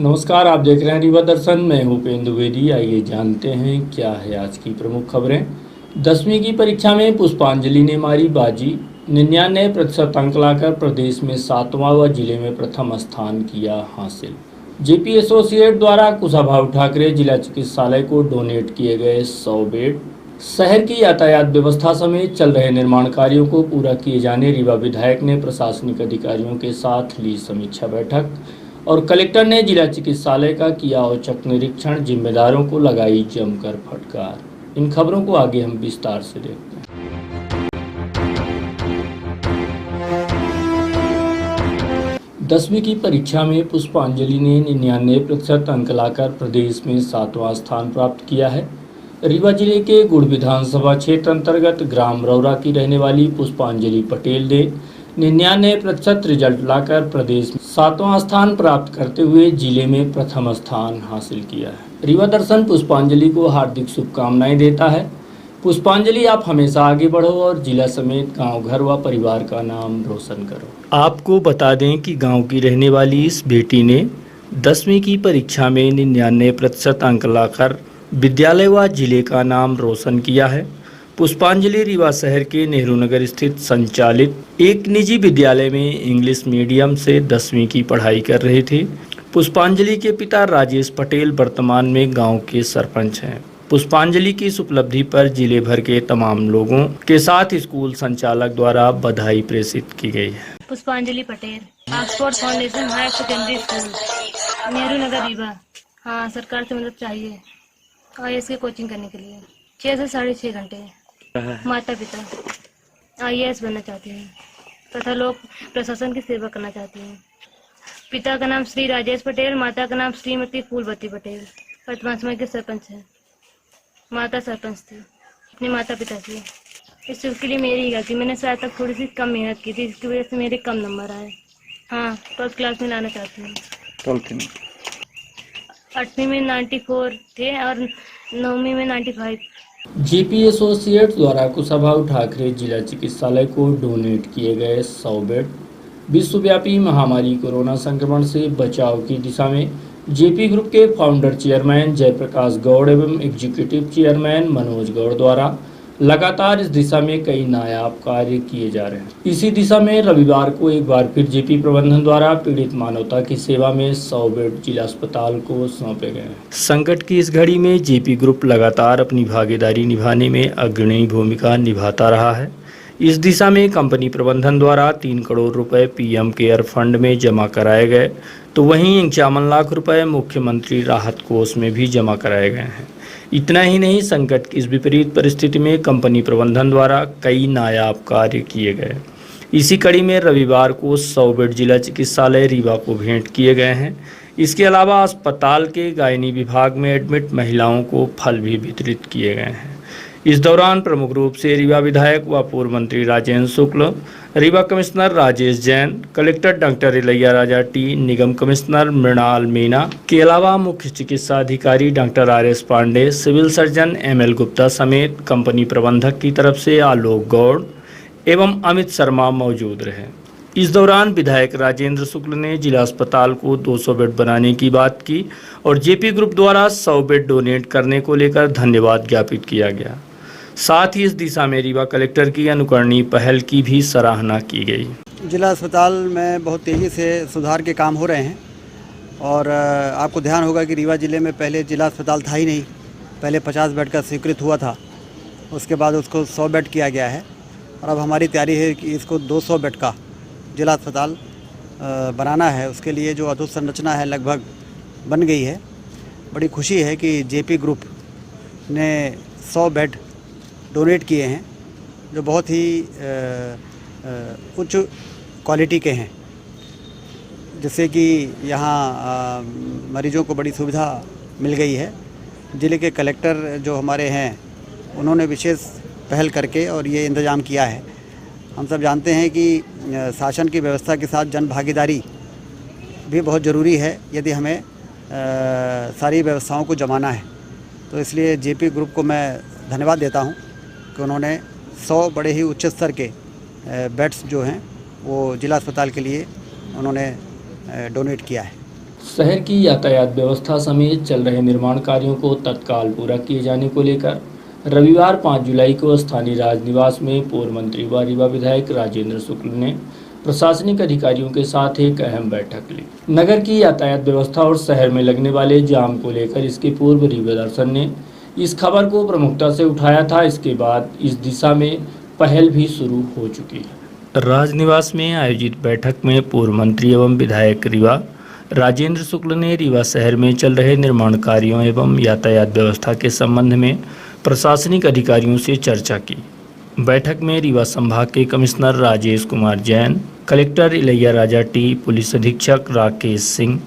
नमस्कार, आप देख रहे हैं रीवा दर्शन। मैं हूं उपेंद्र द्विवेदी। आइए जानते हैं क्या है आज की प्रमुख खबरें। 10वीं की परीक्षा में पुष्पांजलि ने मारी बाजी। 99% अंक लाकर प्रदेश में 7वां व जिले में प्रथम स्थान किया हासिल। जेपी एसोसिएट द्वारा कुशाभाऊ ठाकरे जिला चिकित्सालय को डोनेट किए गए 100 बेड। शहर की यातायात व्यवस्था समेत चल रहे निर्माण कार्यों को पूरा किए जाने रीवा विधायक ने प्रशासनिक अधिकारियों के साथ ली समीक्षा बैठक और कलेक्टर ने जिला चिकित्सालय का किया औचक निरीक्षण। जिम्मेदारों को लगाई जमकर फटकार। इन खबरों को आगे हम विस्तार से देखते हैं। 10वीं की परीक्षा में पुष्पांजलि ने 99% अंक लाकर प्रदेश में 7वां स्थान प्राप्त किया है। रीवा जिले के गुड़ विधानसभा क्षेत्र अंतर्गत ग्राम रौरा की रहने वाली पुष्पांजलि पटेल ने 99% रिजल्ट लाकर प्रदेश में 7वां स्थान प्राप्त करते हुए जिले में प्रथम स्थान हासिल किया है। रीवा दर्शन पुष्पांजलि को हार्दिक शुभकामनाएं देता है। पुष्पांजलि, आप हमेशा आगे बढ़ो और जिला समेत गांव, घर व परिवार का नाम रोशन करो। आपको बता दें कि गांव की रहने वाली इस बेटी ने 10वीं की परीक्षा में 99% अंक लाकर विद्यालय व जिले का नाम रोशन किया है। पुष्पांजलि रीवा शहर के नेहरू नगर स्थित संचालित एक निजी विद्यालय में इंग्लिश मीडियम से 10वीं की पढ़ाई कर रहे थे। पुष्पांजलि के पिता राजेश पटेल वर्तमान में गांव के सरपंच हैं। पुष्पांजलि की इस उपलब्धि पर जिले भर के तमाम लोगों के साथ स्कूल संचालक द्वारा बधाई प्रेषित की गई है। Pushpanjali Patel, Oxford foundation higher secondary school, Nehru Nagar Rewa. हाँ, सरकार से मदद चाहिए IAS की कोचिंग करने के लिए। 6 से 6.5 घंटे। माता पिता IAS बनना चाहती हैं तथा लोग प्रशासन की सेवा करना चाहती हैं। पिता का नाम श्री राजेश पटेल, माता का नाम श्रीमती फूलवती पटेल। वर्तमान समय के सरपंच हैं। माता सरपंच थी। अपने माता पिता से इस चीज़ के लिए मेरी ही गलती, मैंने शायद तक थोड़ी सी कम मेहनत की थी, इसकी वजह से मेरे कम नंबर आए। हाँ, 12th क्लास में लाना चाहती हूँ। 8वीं में 94 थे और 9वीं में 95। जेपी एसोसिएट्स द्वारा कुशाभाऊ ठाकरे जिला चिकित्सालय को डोनेट किए गए 100 बेड। विश्वव्यापी महामारी कोरोना संक्रमण से बचाव की दिशा में जेपी ग्रुप के फाउंडर चेयरमैन जयप्रकाश गौड़ एवं एग्जीक्यूटिव चेयरमैन मनोज गौड़ द्वारा लगातार इस दिशा में कई नायाब कार्य किए जा रहे हैं। इसी दिशा में रविवार को एक बार फिर जेपी प्रबंधन द्वारा पीड़ित मानवता की सेवा में 100 बेड जिला अस्पताल को सौंपे गए हैं। संकट की इस घड़ी में जेपी ग्रुप लगातार अपनी भागीदारी निभाने में अग्रणी भूमिका निभाता रहा है। इस दिशा में कंपनी प्रबंधन द्वारा 3 करोड़ रुपए पीएम केयर फंड में जमा कराए गए, तो वहीं 51 लाख रुपए मुख्यमंत्री राहत कोष में भी जमा कराए गए हैं। इतना ही नहीं, संकट की इस विपरीत परिस्थिति में कंपनी प्रबंधन द्वारा कई नायाब कार्य किए गए। इसी कड़ी में रविवार को 100 बेड जिला चिकित्सालय रीवा को भेंट किए गए हैं। इसके अलावा अस्पताल के गायनी विभाग में एडमिट महिलाओं को फल भी वितरित किए गए हैं। इस दौरान प्रमुख रूप से रीवा विधायक व पूर्व मंत्री Rajendra Shukla, Rewa commissioner Rajesh Jain, collector doctor Ilaiya Raja T, निगम कमिश्नर मृणाल मीना के अलावा मुख्य चिकित्सा अधिकारी doctor RS Pandey, civil surgeon ML Gupta समेत कंपनी प्रबंधक की तरफ से आलोक गौड़ एवं अमित शर्मा मौजूद रहे। इस दौरान विधायक राजेंद्र शुक्ल ने जिला अस्पताल को 200 बेड बनाने की बात की और जेपी ग्रुप द्वारा 100 बेड डोनेट करने को लेकर धन्यवाद ज्ञापित किया गया। साथ ही इस दिशा में रीवा कलेक्टर की अनुकरणीय पहल की भी सराहना की गई। जिला अस्पताल में बहुत तेज़ी से सुधार के काम हो रहे हैं और आपको ध्यान होगा कि रीवा ज़िले में पहले जिला अस्पताल था ही नहीं। पहले 50 बेड का स्वीकृत हुआ था, उसके बाद उसको 100 बेड किया गया है और अब हमारी तैयारी है कि इसको 200 बेड का जिला अस्पताल बनाना है। उसके लिए जो अधोसंरचना है लगभग बन गई है। बड़ी खुशी है कि जेपी ग्रुप ने 100 बेड डोनेट किए हैं जो बहुत ही उच्च क्वालिटी के हैं, जिससे कि यहाँ मरीजों को बड़ी सुविधा मिल गई है। ज़िले के कलेक्टर जो हमारे हैं उन्होंने विशेष पहल करके और ये इंतज़ाम किया है। हम सब जानते हैं कि शासन की व्यवस्था के साथ जन भागीदारी भी बहुत ज़रूरी है यदि हमें सारी व्यवस्थाओं को जमाना है। तो इसलिए जेपी ग्रुप को मैं धन्यवाद देता हूं कि उन्होंने 100 बड़े ही उच्च स्तर के बेड्स जो हैं वो जिला अस्पताल के लिए उन्होंने डोनेट किया है। शहर की यातायात व्यवस्था समेत चल रहे निर्माण कार्यों को तत्काल पूरा किए जाने को लेकर रविवार 5 जुलाई को स्थानीय राजनिवास में पूर्व मंत्री व रीवा विधायक राजेंद्र शुक्ल ने प्रशासनिक अधिकारियों के साथ एक अहम बैठक ली। नगर की यातायात व्यवस्था और शहर में लगने वाले जाम को लेकर इसके पूर्व रीवा दर्शन ने इस खबर को प्रमुखता से उठाया था। इसके बाद इस दिशा में पहल भी शुरू हो चुकी है। राजनिवास में आयोजित बैठक में पूर्व मंत्री एवं विधायक रीवा राजेंद्र शुक्ल ने रीवा शहर में चल रहे निर्माण कार्यों एवं यातायात व्यवस्था के संबंध में प्रशासनिक अधिकारियों से चर्चा की। बैठक में रीवा संभाग के कमिश्नर राजेश कुमार जैन, कलेक्टर इलैया राजा टी, पुलिस अधीक्षक राकेश सिंह,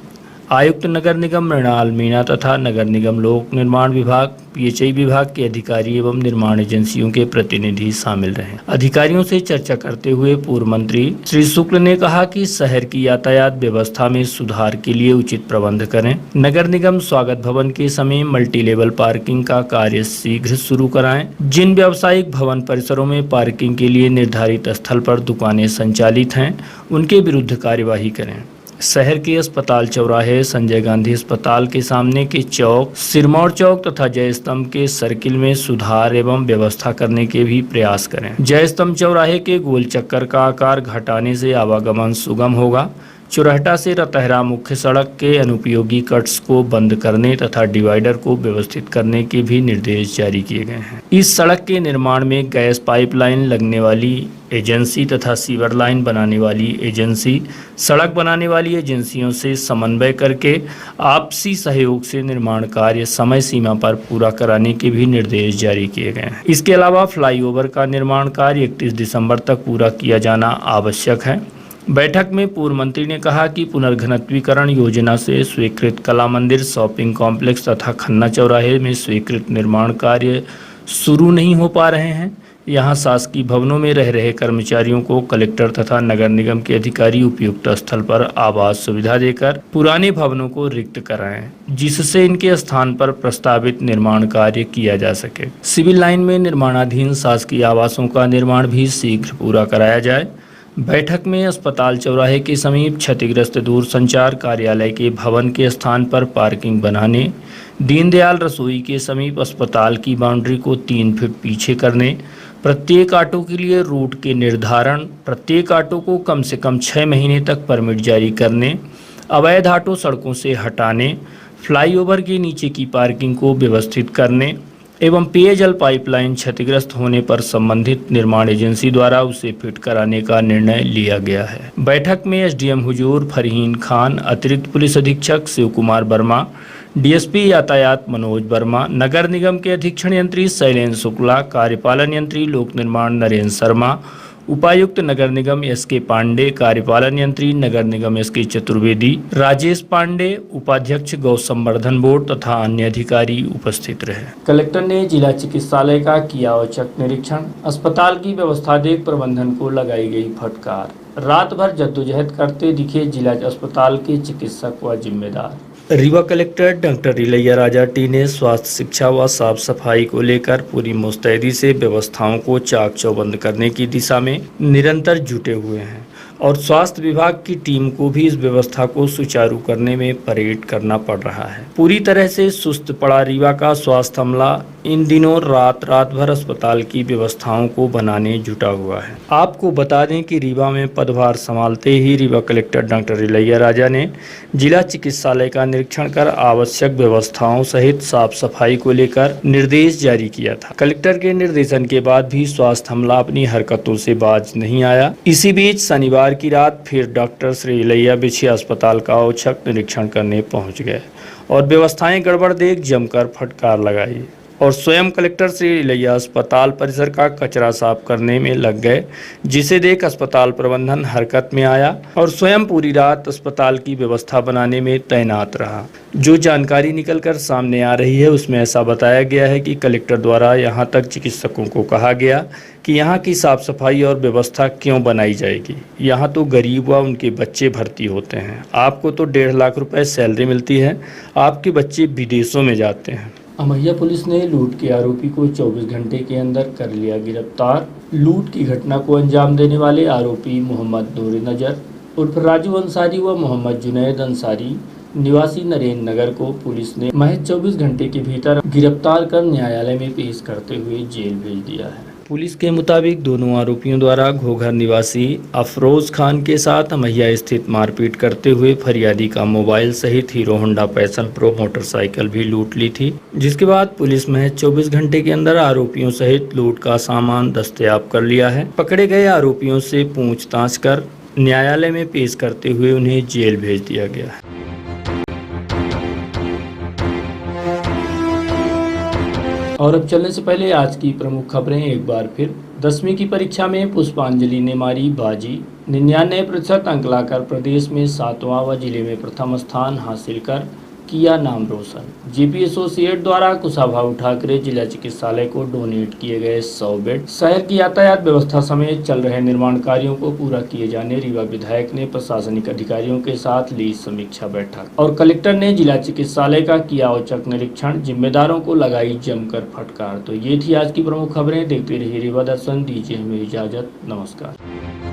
आयुक्त नगर निगम मृणाल मीणा तथा नगर निगम लोक निर्माण विभाग, पीएचई विभाग के अधिकारी एवं निर्माण एजेंसियों के प्रतिनिधि शामिल रहे। अधिकारियों से चर्चा करते हुए पूर्व मंत्री श्री शुक्ल ने कहा कि शहर की यातायात व्यवस्था में सुधार के लिए उचित प्रबंध करें। नगर निगम स्वागत भवन के समीप मल्टी लेवल पार्किंग का कार्य शीघ्र शुरू कराएं। जिन व्यावसायिक भवन परिसरों में पार्किंग के लिए निर्धारित स्थल पर दुकानें संचालित हैं, उनके विरुद्ध कार्यवाही करें। शहर के अस्पताल चौराहे, संजय गांधी अस्पताल के सामने के चौक, सिरमौर चौक तथा जय स्तंभ के सर्किल में सुधार एवं व्यवस्था करने के भी प्रयास करें। जय स्तंभ चौराहे के गोल चक्कर का आकार घटाने से आवागमन सुगम होगा। चुरहटा से रतहरा मुख्य सड़क के अनुपयोगी कट्स को बंद करने तथा डिवाइडर को व्यवस्थित करने के भी निर्देश जारी किए गए हैं। इस सड़क के निर्माण में गैस पाइपलाइन लगने वाली एजेंसी तथा सीवर लाइन बनाने वाली एजेंसी, सड़क बनाने वाली एजेंसियों से समन्वय करके आपसी सहयोग से निर्माण कार्य समय सीमा पर पूरा कराने के भी निर्देश जारी किए गए हैं। इसके अलावा फ्लाईओवर का निर्माण कार्य 31 दिसंबर तक पूरा किया जाना आवश्यक है। बैठक में पूर्व मंत्री ने कहा कि पुनर्घनत्वीकरण योजना से स्वीकृत कला मंदिर, शॉपिंग कॉम्प्लेक्स तथा खन्ना चौराहे में स्वीकृत निर्माण कार्य शुरू नहीं हो पा रहे हैं। यहां शासकीय भवनों में रह रहे कर्मचारियों को कलेक्टर तथा नगर निगम के अधिकारी उपयुक्त स्थल पर आवास सुविधा देकर पुराने भवनों को रिक्त कराएं, जिससे इनके स्थान पर प्रस्तावित निर्माण कार्य किया जा सके। सिविल लाइन में निर्माणाधीन शासकीय आवासों का निर्माण भी शीघ्र पूरा कराया जाए। बैठक में अस्पताल चौराहे के समीप क्षतिग्रस्त दूरसंचार कार्यालय के भवन के स्थान पर पार्किंग बनाने, दीनदयाल रसोई के समीप अस्पताल की बाउंड्री को 3 फीट पीछे करने, प्रत्येक ऑटो के लिए रूट के निर्धारण, प्रत्येक ऑटो को कम से कम 6 महीने तक परमिट जारी करने, अवैध ऑटो सड़कों से हटाने, फ्लाईओवर के नीचे की पार्किंग को व्यवस्थित करने एवं पेयजल पाइपलाइन क्षतिग्रस्त होने पर संबंधित निर्माण एजेंसी द्वारा उसे फिट कराने का निर्णय लिया गया है। बैठक में एसडीएम हुजूर फरहीन खान, अतिरिक्त पुलिस अधीक्षक शिव कुमार वर्मा, डीएसपी यातायात मनोज वर्मा, नगर निगम के अधीक्षण यंत्री शैलेंद्र शुक्ला, कार्यपालन यंत्री लोक निर्माण नरेंद्र शर्मा, उपायुक्त नगर निगम एसके पांडे, कार्यपालन यंत्री नगर निगम एसके चतुर्वेदी, राजेश पांडे, उपाध्यक्ष गौ संवर्धन बोर्ड तथा अन्य अधिकारी उपस्थित रहे। कलेक्टर ने जिला चिकित्सालय का किया औचक निरीक्षण। अस्पताल की व्यवस्था देख प्रबंधन को लगाई गई फटकार। रात भर जद्दोजहद करते दिखे जिला अस्पताल के चिकित्सक व जिम्मेदार। Rewa collector doctor Ilaiya Raja T ने स्वास्थ्य शिक्षा व साफ सफाई को लेकर पूरी मुस्तैदी से व्यवस्थाओं को चाक चौबंद करने की दिशा में निरंतर जुटे हुए हैं और स्वास्थ्य विभाग की टीम को भी इस व्यवस्था को सुचारू करने में परेड करना पड़ रहा है। पूरी तरह से सुस्त पड़ा रीवा का स्वास्थ्य अमला इन दिनों रात भर अस्पताल की व्यवस्थाओं को बनाने जुटा हुआ है। आपको बता दें कि रीवा में पदभार संभालते ही रीवा कलेक्टर डॉक्टर इलैया राजा ने जिला चिकित्सालय का निरीक्षण कर आवश्यक व्यवस्थाओं सहित साफ सफाई को लेकर निर्देश जारी किया था। कलेक्टर के निर्देशन के बाद भी स्वास्थ्य अमला अपनी हरकतों से बाज नहीं आया। इसी बीच शनिवार की रात फिर डॉक्टर श्री इलैया बिछिया अस्पताल का औचक निरीक्षण करने पहुंच गए और व्यवस्थाएं गड़बड़ देख जमकर फटकार लगाई और स्वयं कलेक्टर श्री इलैया अस्पताल परिसर का कचरा साफ करने में लग गए, जिसे देख अस्पताल प्रबंधन हरकत में आया और स्वयं पूरी रात अस्पताल की व्यवस्था बनाने में तैनात रहा। जो जानकारी निकलकर सामने आ रही है उसमें ऐसा बताया गया है कि कलेक्टर द्वारा यहां तक चिकित्सकों को कहा गया कि यहां की साफ सफाई और व्यवस्था क्यों बनाई जाएगी, यहां तो गरीब व उनके बच्चे भर्ती होते हैं, आपको तो 1.5 लाख रुपए सैलरी मिलती है, आपके बच्चे विदेशों में जाते हैं। अमैया पुलिस ने लूट के आरोपी को 24 घंटे के अंदर कर लिया गिरफ्तार। लूट की घटना को अंजाम देने वाले आरोपी मोहम्मद नूर नजर उर्फ राजू अंसारी व मोहम्मद जुनैद अंसारी निवासी नरेंद्र नगर को पुलिस ने महज 24 घंटे के भीतर गिरफ्तार कर न्यायालय में पेश करते हुए जेल भेज दिया है। पुलिस के मुताबिक दोनों आरोपियों द्वारा घोघर निवासी अफरोज खान के साथ मैया स्थित मारपीट करते हुए फरियादी का मोबाइल सहित hero Honda passion pro motorcycle भी लूट ली थी, जिसके बाद पुलिस महज 24 घंटे के अंदर आरोपियों सहित लूट का सामान दस्तयाब कर लिया है। पकड़े गए आरोपियों से पूछताछ कर न्यायालय में पेश करते हुए उन्हें जेल भेज दिया गया है। और अब चलने से पहले आज की प्रमुख खबरें एक बार फिर। 10वीं की परीक्षा में पुष्पांजलि ने मारी बाजी। 99% अंक लाकर प्रदेश में 7वां व जिले में प्रथम स्थान हासिल कर किया नाम रोशन। जेपी एसोसिएट द्वारा कुशाभाऊ ठाकरे जिला चिकित्सालय को डोनेट किए गए 100 बेड। शहर की यातायात व्यवस्था समेत चल रहे निर्माण कार्यों को पूरा किए जाने रीवा विधायक ने प्रशासनिक अधिकारियों के साथ ली समीक्षा बैठक। और कलेक्टर ने जिला चिकित्सालय का किया औचक निरीक्षण, जिम्मेदारों को लगाई जमकर फटकार। तो ये थी आज की प्रमुख खबरें। देखते रहिए रीवा दर्शन, दीजिए हमें इजाजत। नमस्कार।